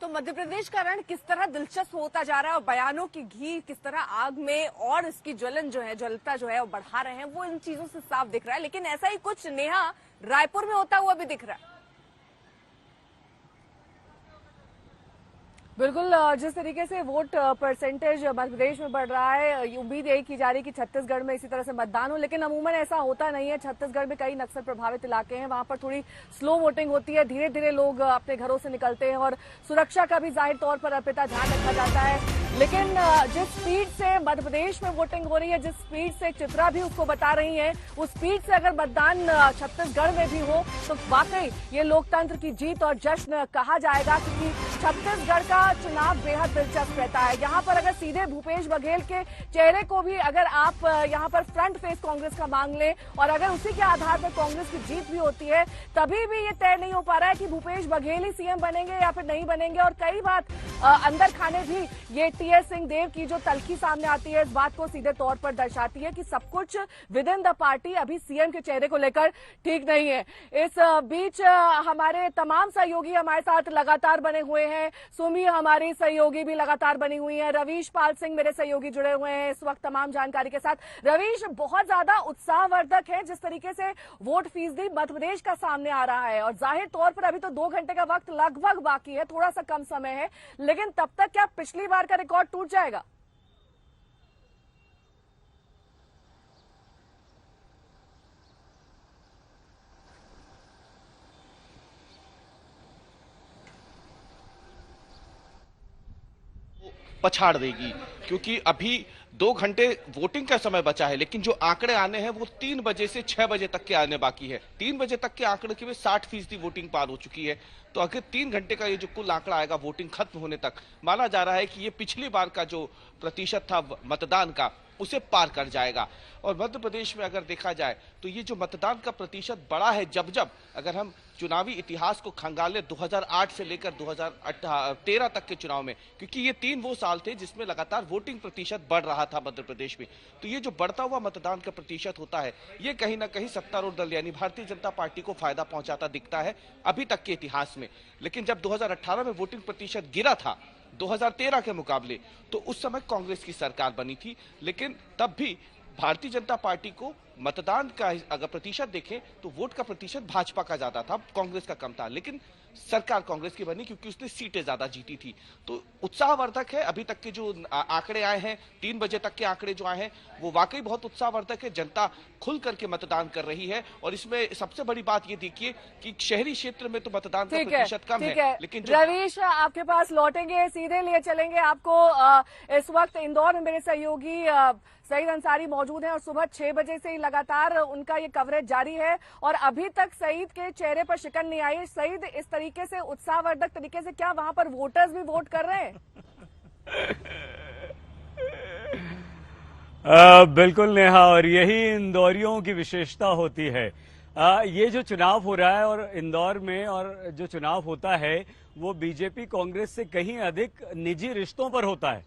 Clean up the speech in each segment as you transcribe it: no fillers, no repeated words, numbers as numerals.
तो मध्य प्रदेश का रण किस तरह दिलचस्प होता जा रहा है और बयानों की घी किस तरह आग में और इसकी ज्वलन जो है, ज्वलता जो है वो बढ़ा रहे हैं, वो इन चीजों से साफ दिख रहा है। लेकिन ऐसा ही कुछ नेहा रायपुर में होता हुआ भी दिख रहा है। बिल्कुल, जिस तरीके से वोट परसेंटेज मध्य प्रदेश में बढ़ रहा है, उम्मीद यही की जा रही है कि छत्तीसगढ़ में इसी तरह से मतदान हो, लेकिन अमूमन ऐसा होता नहीं है। छत्तीसगढ़ में कई नक्सल प्रभावित इलाके हैं, वहां पर थोड़ी स्लो वोटिंग होती है, धीरे धीरे लोग अपने घरों से निकलते हैं और सुरक्षा का भी जाहिर तौर पर अर्पिता ध्यान रखा जाता है। लेकिन जिस स्पीड से मध्य प्रदेश में वोटिंग हो रही है, जिस स्पीड से चित्रा भी उसको बता रही है, उस स्पीड से अगर मतदान छत्तीसगढ़ में भी हो तो वाकई ये लोकतंत्र की जीत और जश्न कहा जाएगा, क्योंकि छत्तीसगढ़ का चुनाव बेहद दिलचस्प रहता है। यहाँ पर अगर सीधे भूपेश बघेल के चेहरे को भी अगर आप यहाँ पर फ्रंट फेस कांग्रेस का मांग लें और अगर उसी के आधार पर कांग्रेस की जीत भी होती है, तभी भी ये तय नहीं हो पा रहा है कि भूपेश बघेल ही सीएम बनेंगे या फिर नहीं बनेंगे। और कई बात अंदर खाने भी ये टीएस सिंहदेव की जो तलखी सामने आती है, इस बात को सीधे तौर पर दर्शाती है कि सब कुछ विद इन द पार्टी अभी सीएम के चेहरे को लेकर ठीक नहीं है। इस बीच हमारे तमाम सहयोगी हमारे साथ लगातार बने हुए हैं। सुमी हमारी सहयोगी भी लगातार बनी हुई है, रवीश पाल सिंह मेरे सहयोगी जुड़े हुए हैं इस वक्त तमाम जानकारी के साथ। रवीश, बहुत ज्यादा उत्साहवर्धक है जिस तरीके से वोट फीसदी मध्य प्रदेश का सामने आ रहा है, और जाहिर तौर पर अभी तो 2 घंटे का वक्त लगभग बाकी है, थोड़ा सा कम समय है, लेकिन तब तक क्या पिछली बार का रिकॉर्ड टूट जाएगा? पछाड़ देगी, क्योंकि अभी 2 घंटे वोटिंग का समय बचा है, लेकिन जो आंकड़े आने हैं वो 3 बजे से 6 बजे तक के आने बाकी है। 3 बजे तक के आंकड़े के में 60% वोटिंग पार हो चुकी है। तो अगर 3 घंटे का ये जो कुल आंकड़ा आएगा वोटिंग खत्म होने तक, माना जा रहा है कि ये पिछली बार का जो प्रतिशत था मतदान का उसे पार कर जाएगा। और मध्य प्रदेश में अगर देखा जाए तो ये जो मतदान का प्रतिशत बढ़ा है, जब अगर हम चुनावी इतिहास को खंगाले 2008 से लेकर 2013 तक के चुनाव में, क्योंकि ये 3 वो साल थे जिसमें लगातार वोटिंग प्रतिशत बढ़ रहा था मध्य प्रदेश में, तो ये जो बढ़ता हुआ मतदान का प्रतिशत होता है, ये कहीं ना कहीं सत्तारूढ़ दल यानी भारतीय जनता पार्टी को फायदा पहुंचाता दिखता है अभी तक के इतिहास में। लेकिन जब 2018 में वोटिंग प्रतिशत गिरा था 2013 के मुकाबले, तो उस समय कांग्रेस की सरकार बनी थी, लेकिन तब भी भारतीय जनता पार्टी को मतदान का अगर प्रतिशत देखें तो वोट का प्रतिशत भाजपा का ज्यादा था, कांग्रेस का कम था, लेकिन सरकार कांग्रेस की बनी क्योंकि उसने सीटें ज्यादा जीती थी। तो उत्साहवर्धक है अभी तक के जो आंकड़े आए हैं, 3 बजे तक के आंकड़े जो आए हैं वो वाकई बहुत उत्साहवर्धक है। जनता खुल करके मतदान कर रही है, और इसमें सबसे बड़ी बात ये देखिए कि शहरी क्षेत्र में तो मतदान का प्रतिशत कम है, लेकिन रवीश आपके पास लौटेंगे, सीधे लिए चलेंगे आपको। इस वक्त इंदौर में मेरे सहयोगी सईद अंसारी मौजूद हैं और सुबह 6 बजे से ही लगातार उनका ये कवरेज जारी है और अभी तक सईद के चेहरे पर शिकन नहीं आई। सईद, इस तरीके से उत्साहवर्धक तरीके से क्या वहां पर वोटर्स भी वोट कर रहे हैं? बिल्कुल नेहा, और यही इंदौरियों की विशेषता होती है। ये जो चुनाव हो रहा है और इंदौर में, और जो चुनाव होता है वो बीजेपी कांग्रेस से कहीं अधिक निजी रिश्तों पर होता है।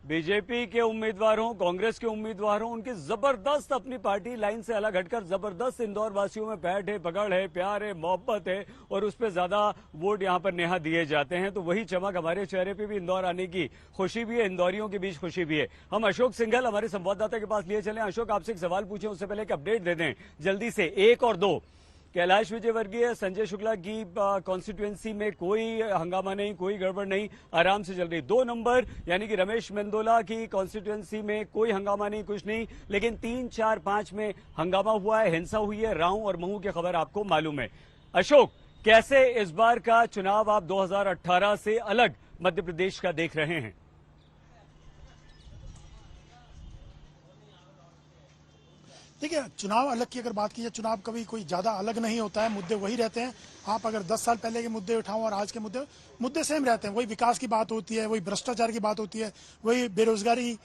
बीजेपी के उम्मीदवार हों, कांग्रेस के उम्मीदवार हों, उनकी जबरदस्त अपनी पार्टी लाइन से अलग हटकर जबरदस्त इंदौर वासियों में पैठ है, पकड़ है, प्यार है, मोहब्बत है, और उस पर ज्यादा वोट यहां पर नेहा दिए जाते हैं। तो वही चमक हमारे चेहरे पे भी इंदौर आने की खुशी भी है, इंदौरियों के बीच खुशी भी है। हम अशोक सिंघल हमारे संवाददाता के पास लिए चले। अशोक, आपसे एक सवाल पूछे उससे पहले एक अपडेट दे दें जल्दी से। 1 और 2 कैलाश विजयवर्गीय, संजय शुक्ला की कॉन्स्टिट्यूएंसी में कोई हंगामा नहीं, कोई गड़बड़ नहीं, आराम से चल रही। 2 नंबर यानी कि रमेश मेंदोला की कॉन्स्टिट्यूएंसी में कोई हंगामा नहीं, कुछ नहीं, लेकिन 3, 4, 5 में हंगामा हुआ है, हिंसा हुई है। राऊ और महू की खबर आपको मालूम है। अशोक, कैसे इस बार का चुनाव आप 2018 से अलग मध्य प्रदेश का देख रहे हैं? देखिए, चुनाव अलग की अगर बात की जाए, चुनाव कभी कोई ज्यादा अलग नहीं होता है, मुद्दे वही रहते हैं। आप अगर 10 साल पहले के मुद्दे उठाओ और आज के मुद्दे सेम रहते हैं। वही विकास की बात होती है, वही भ्रष्टाचार की बात होती है, वही बेरोजगारी,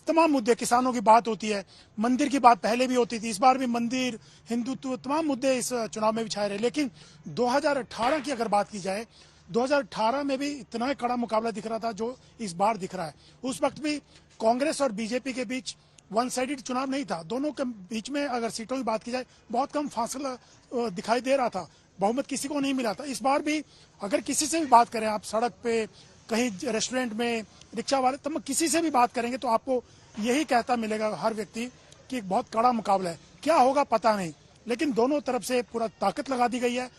तमाम मुद्दे, किसानों की बात होती है, मंदिर की बात पहले भी होती थी, इस बार भी मंदिर, हिंदुत्व, तमाम मुद्दे इस चुनाव में भी छाए रहे। लेकिन 2018 की अगर बात की जाए, 2018 में भी इतना ही कड़ा मुकाबला दिख रहा था जो इस बार दिख रहा है। उस वक्त भी कांग्रेस और बीजेपी के बीच वन साइडेड चुनाव नहीं था। दोनों के बीच में अगर सीटों की बात की जाए बहुत कम फासला दिखाई दे रहा था। बहुमत किसी को नहीं मिला था। इस बार भी अगर किसी से भी बात करें आप, सड़क पे, कहीं रेस्टोरेंट में, रिक्शा वाले, तब किसी से भी बात करेंगे तो आपको यही कहता मिलेगा हर व्यक्ति कि एक बहुत कड़ा मुकाबला है। क्या होगा पता नहीं, लेकिन दोनों तरफ से पूरा ताकत लगा दी गई है।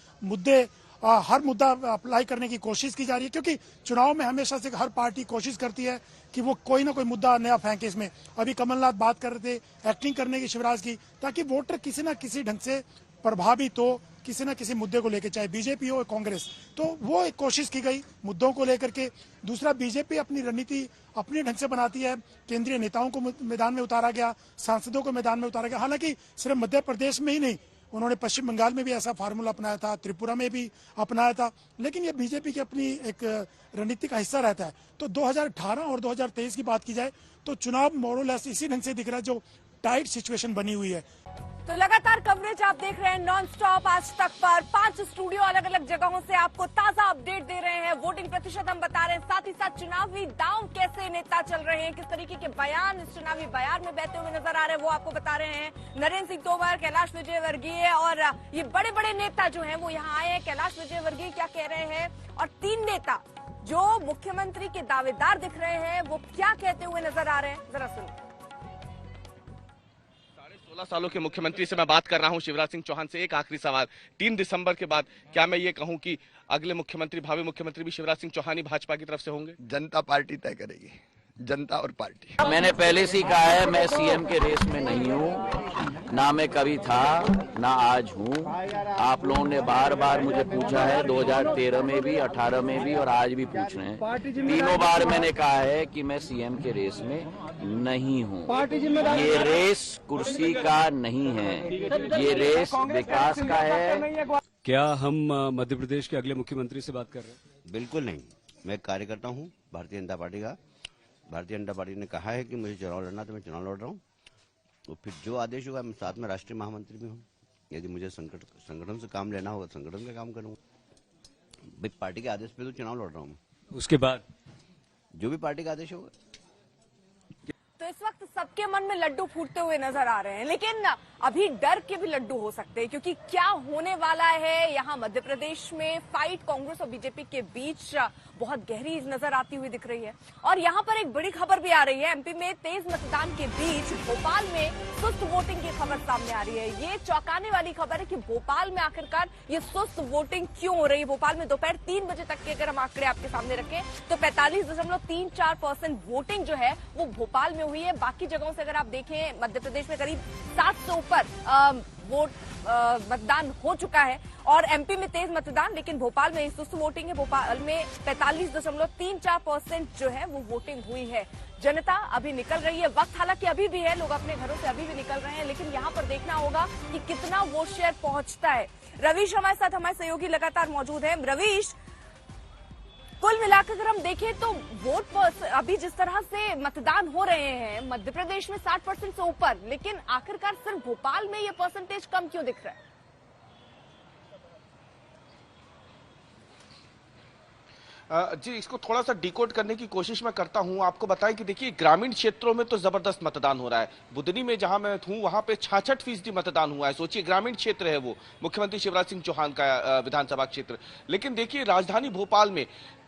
हर मुद्दा अप्लाई करने की कोशिश की जा रही है, क्योंकि चुनाव में हमेशा से हर पार्टी कोशिश करती है कि वो कोई ना कोई मुद्दा नया फेंके। इसमें अभी कमलनाथ बात कर रहे थे एक्टिंग करने की शिवराज की, ताकि वोटर किसी ना किसी ढंग से प्रभावित हो किसी न किसी मुद्दे को लेकर, चाहे बीजेपी हो कांग्रेस। तो वो एक कोशिश की गई मुद्दों को लेकर के। दूसरा, बीजेपी अपनी रणनीति अपने ढंग से बनाती है। केंद्रीय नेताओं को मैदान में उतारा गया, सांसदों को मैदान में उतारा गया। हालांकि सिर्फ मध्य प्रदेश में ही नहीं, उन्होंने पश्चिम बंगाल में भी ऐसा फार्मूला अपनाया था, त्रिपुरा में भी अपनाया था, लेकिन ये बीजेपी की अपनी एक रणनीति का हिस्सा रहता है। तो 2018 और 2023 की बात की जाए तो चुनाव मोरलेस इसी ढंग से दिख रहा है, जो टाइट सिचुएशन बनी हुई है। तो लगातार कवरेज आप देख रहे हैं नॉन स्टॉप आज तक पर। 5 स्टूडियो अलग अलग जगहों से आपको ताजा अपडेट दे रहे हैं। वोटिंग प्रतिशत हम बता रहे हैं, साथ ही साथ चुनावी दांव कैसे नेता चल रहे हैं, किस तरीके के बयान इस चुनावी बयान में बहते हुए नजर आ रहे हैं, वो आपको बता रहे हैं। नरेंद्र सिंह तोमर, कैलाश विजयवर्गीय और ये बड़े बड़े नेता जो है वो यहाँ आए हैं। कैलाश विजयवर्गीय क्या कह रहे हैं और 3 नेता जो मुख्यमंत्री के दावेदार दिख रहे हैं वो क्या कहते हुए नजर आ रहे हैं, जरा सुनिए। 16 सालों के मुख्यमंत्री से मैं बात कर रहा हूं, शिवराज सिंह चौहान से। एक आखिरी सवाल, 3 दिसंबर के बाद क्या मैं ये कहूं कि अगले मुख्यमंत्री, भावी मुख्यमंत्री भी शिवराज सिंह चौहान ही भाजपा की तरफ से होंगे? जनता पार्टी तय करेगी, जनता और पार्टी। मैंने पहले से ही कहा है, मैं सीएम के रेस में नहीं हूँ, ना मैं कभी था ना आज हूँ। आप लोगों ने बार बार मुझे पूछा है, 2013 में भी, 18 में भी और आज भी पूछ रहे हैं। तीनों बार मैंने कहा है कि मैं सीएम के रेस में नहीं हूँ। ये रेस कुर्सी का नहीं है, ये रेस विकास का है। क्या हम मध्य प्रदेश के अगले मुख्यमंत्री से बात कर रहे हैं? बिल्कुल नहीं, मैं कार्यकर्ता हूँ भारतीय जनता पार्टी का। भारतीय जनता पार्टी ने कहा है कि मुझे चुनाव लड़ना, तो मैं चुनाव लड़ रहा हूँ। तो फिर जो आदेश होगा, मैं साथ में राष्ट्रीय महामंत्री भी हूँ। यदि मुझे संगठन से काम लेना होगा, संगठन का काम करूँगा। पार्टी के आदेश पे तो चुनाव लड़ रहा हूँ। उसके बाद जो भी पार्टी का आदेश होगा। तो इस वक्त सबके मन में लड्डू फूटते हुए नजर आ रहे हैं, लेकिन अभी डर के भी लड्डू हो सकते हैं, क्योंकि क्या होने वाला है यहाँ मध्य प्रदेश में फाइट कांग्रेस और बीजेपी के बीच बहुत गहरी नजर आती हुई दिख रही है। और यहाँ पर एक बड़ी खबर भी आ रही है, एमपी में तेज मतदान के बीच भोपाल में सुस्त वोटिंग की खबर सामने आ रही है। ये चौंकाने वाली खबर है कि भोपाल में आखिरकार ये सुस्त वोटिंग क्यों हो रही है। भोपाल में दोपहर 3 बजे तक के अगर हम आंकड़े आपके सामने रखें तो 45.34% वोटिंग जो है वो भोपाल में हुई है। बाकी जगहों से अगर आप देखें, मध्य प्रदेश में करीब 7 से ऊपर वोट मतदान हो चुका है और एमपी में तेज मतदान, लेकिन भोपाल में सुस्त वोटिंग है। भोपाल में 45.34% जो है वो वोटिंग हुई है। जनता अभी निकल रही है, वक्त हालांकि अभी भी है, लोग अपने घरों से अभी भी निकल रहे हैं, लेकिन यहाँ पर देखना होगा कि कितना वोट शेयर पहुंचता है। रवीश हमारे साथ, हमारे सहयोगी लगातार मौजूद है। रवीश, कुल मिलाकर अगर हम देखें तो वोट पर अभी जिस तरह से मतदान हो रहे हैं मध्य प्रदेश में 60% से ऊपर, लेकिन आखिरकार सिर्फ भोपाल में ये परसेंटेज कम क्यों दिख रहा है? जी, इसको थोड़ा सा डिकोड करने की कोशिश मैं करता हूं। आपको बताएं कि देखिए, ग्रामीण क्षेत्रों में तो जबरदस्त मतदान हो रहा है। बुधनी में जहां मैं हूं वहां पे 66% मतदान हुआ है। सोचिए, ग्रामीण क्षेत्र है वो, मुख्यमंत्री शिवराज सिंह चौहान का विधानसभा क्षेत्र। लेकिन देखिए, राजधानी भोपाल में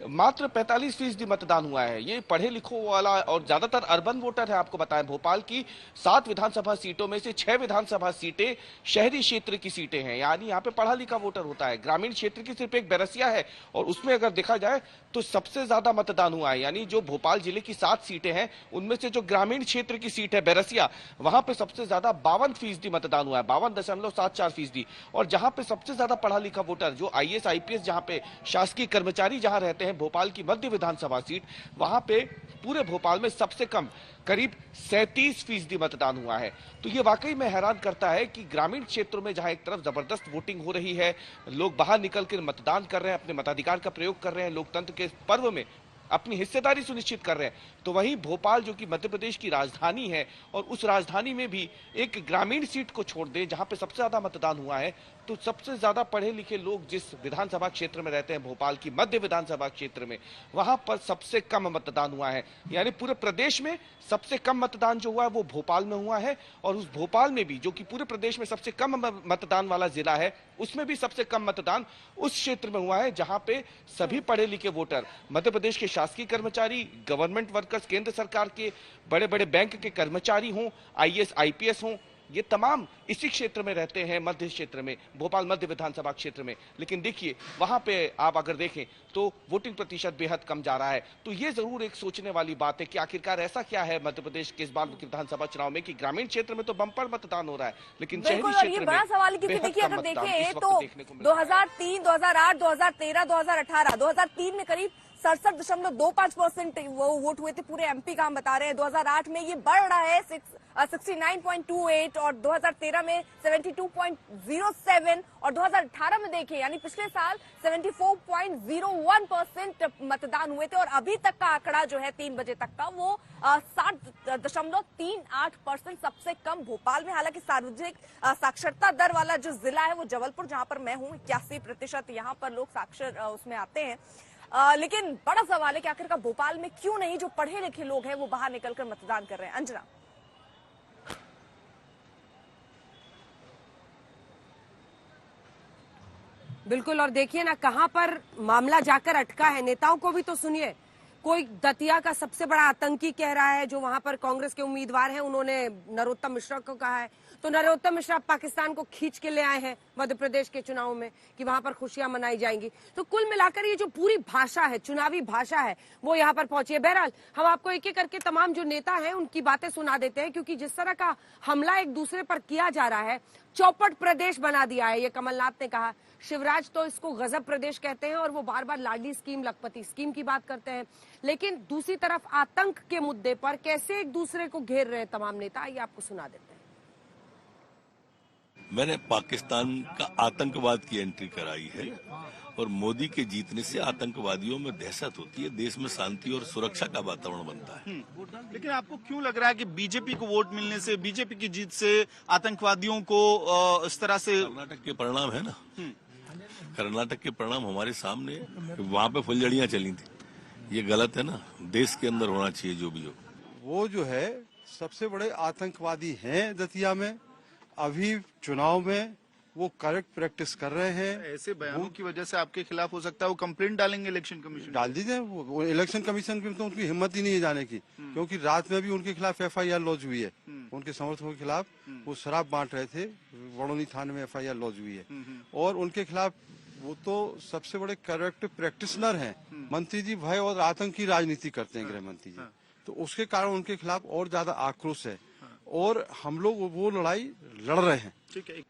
मात्र 45% मतदान हुआ है। ये पढ़े लिखों वाला और ज्यादातर अर्बन वोटर है। आपको बताएं, भोपाल की 7 विधानसभा सीटों में से 6 विधानसभा सीटें शहरी क्षेत्र की सीटें हैं, यानी यहाँ पे पढ़ा लिखा वोटर होता है। ग्रामीण क्षेत्र की सिर्फ एक बैरसिया है और उसमें अगर देखा जाए तो सबसे ज्यादा मतदान हुआ है। यानी जो भोपाल जिले की 7 सीटें हैं उनमें से जो ग्रामीण क्षेत्र की सीट है बैरसिया, वहां पे सबसे ज्यादा 52% मतदान हुआ है, 52.74%। और जहां पे सबसे ज्यादा पढ़ा लिखा वोटर, जो IAS IPS, जहां पे शासकीय कर्मचारी जहां रहते हैं, भोपाल की मध्य विधानसभा सीट, वहां पे पूरे भोपाल में सबसे कम करीब 37% मतदान हुआ है। तो ये वाकई में हैरान करता है कि ग्रामीण क्षेत्रों में जहां एक तरफ जबरदस्त वोटिंग हो रही है, लोग बाहर निकल कर मतदान कर रहे हैं, अपने मताधिकार का प्रयोग कर रहे हैं, लोकतंत्र के पर्व में अपनी हिस्सेदारी सुनिश्चित कर रहे हैं। तो वहीं भोपाल जो कि मध्य प्रदेश की राजधानी है और उस राजधानी में भी एक ग्रामीण सीट को छोड़ दें जहां पे सबसे ज्यादा मतदान हुआ है, तो सबसे ज्यादा पढ़े लिखे लोग जिस विधानसभा क्षेत्र में रहते हैं, भोपाल की मध्य विधानसभा क्षेत्र में, वहां पर सबसे कम मतदान हुआ है। यानी पूरे प्रदेश में सबसे कम मतदान जो हुआ है वो भोपाल में हुआ है, और उस भोपाल में भी जो कि पूरे प्रदेश में सबसे कम मतदान वाला जिला है, उसमें भी सबसे कम मतदान उस क्षेत्र में हुआ है जहां पे सभी पढ़े लिखे वोटर, मध्य प्रदेश के शासकीय कर्मचारी, गवर्नमेंट वर्कर्स, केंद्र सरकार के बड़े बड़े बैंक के कर्मचारी हों, आईएएस आईपीएस हों, ये तमाम इसी क्षेत्र में रहते हैं, मध्य क्षेत्र में, भोपाल मध्य विधानसभा क्षेत्र में। लेकिन देखिए वहां पे आप अगर देखें तो वोटिंग प्रतिशत बेहद कम जा रहा है। तो ये जरूर एक सोचने वाली बात है कि आखिरकार ऐसा क्या है मध्य प्रदेश के इस बार के विधानसभा चुनाव में कि ग्रामीण क्षेत्र में तो बम्पर मतदान हो रहा है, लेकिन शहरी क्षेत्र में ये बड़ा सवाल है, क्योंकि देखिए अगर देखें तो 2003, 2008, 2013, 2018, 2003 में करीब 67.25% वो वोट हुए थे पूरे एमपी का, हम बता रहे हैं। 2008 में ये बढ़ रहा है 69.28 और 2013 में 72.07 और 2018 में देखिए यानी पिछले साल 74.01% मतदान हुए थे, और अभी तक का आंकड़ा जो है 3 बजे तक का वो 60.38% सबसे कम भोपाल में। हालांकि सार्वजनिक साक्षरता दर वाला जो जिला है वो जबलपुर, जहां पर मैं हूं, 81% यहाँ पर लोग साक्षर उसमें आते हैं। लेकिन बड़ा सवाल है कि आखिरकार भोपाल में क्यों नहीं जो पढ़े लिखे लोग हैं वो बाहर निकलकर मतदान कर रहे हैं। अंजना, बिल्कुल, और देखिए ना कहां पर मामला जाकर अटका है। नेताओं को भी तो सुनिए, कोई दतिया का सबसे बड़ा आतंकी कह रहा है, जो वहां पर कांग्रेस के उम्मीदवार हैं, उन्होंने नरोत्तम मिश्रा को कहा है, तो नरोत्तम मिश्रा पाकिस्तान को खींच के ले आए हैं मध्य प्रदेश के चुनाव में कि वहां पर खुशियां मनाई जाएंगी। तो कुल मिलाकर ये जो पूरी भाषा है, चुनावी भाषा है, वो यहाँ पर पहुंची है। बहरहाल हम आपको एक एक करके तमाम जो नेता हैं उनकी बातें सुना देते हैं, क्योंकि जिस तरह का हमला एक दूसरे पर किया जा रहा है, चौपट प्रदेश बना दिया है, ये कमलनाथ ने कहा। शिवराज तो इसको गजब प्रदेश कहते हैं और वो बार बार लाडली स्कीम, लखपति स्कीम की बात करते हैं। लेकिन दूसरी तरफ आतंक के मुद्दे पर कैसे एक दूसरे को घेर रहे हैं तमाम नेता, ये आपको सुना देते हैं। मैंने पाकिस्तान का आतंकवाद की एंट्री कराई है, और मोदी के जीतने से आतंकवादियों में दहशत होती है, देश में शांति और सुरक्षा का वातावरण बनता है। लेकिन आपको क्यों लग रहा है कि बीजेपी को वोट मिलने से, बीजेपी की जीत से आतंकवादियों को इस तरह से? कर्नाटक के परिणाम है ना, कर्नाटक के परिणाम हमारे सामने, वहाँ पे फुलझड़ियां चली थी। ये गलत है ना, देश के अंदर होना चाहिए जो भी हो। वो जो है सबसे बड़े आतंकवादी हैं दतिया में। अभी चुनाव में वो करेक्ट प्रैक्टिस कर रहे हैं। ऐसे बयानों की वजह से आपके खिलाफ हो सकता है वो कंप्लेंट डालेंगे इलेक्शन कमीशन? डाल दीजिए, वो इलेक्शन कमीशन की तो उनकी हिम्मत ही नहीं है जाने की, क्योंकि रात में भी उनके खिलाफ FIR लॉन्च हुई है। उनके समर्थकों के खिलाफ वो शराब बांट रहे थे, बड़ौनी थाने में FIR लॉन्च हुई है, और उनके खिलाफ वो तो सबसे बड़े करेक्ट प्रैक्टिशनर हैं। मंत्री जी भय और आतंक की राजनीति करते हैं, गृह मंत्री जी, तो उसके कारण उनके खिलाफ और ज्यादा आक्रोश है, और हम लोग वो लड़ाई लड़ रहे हैं। ठीक है।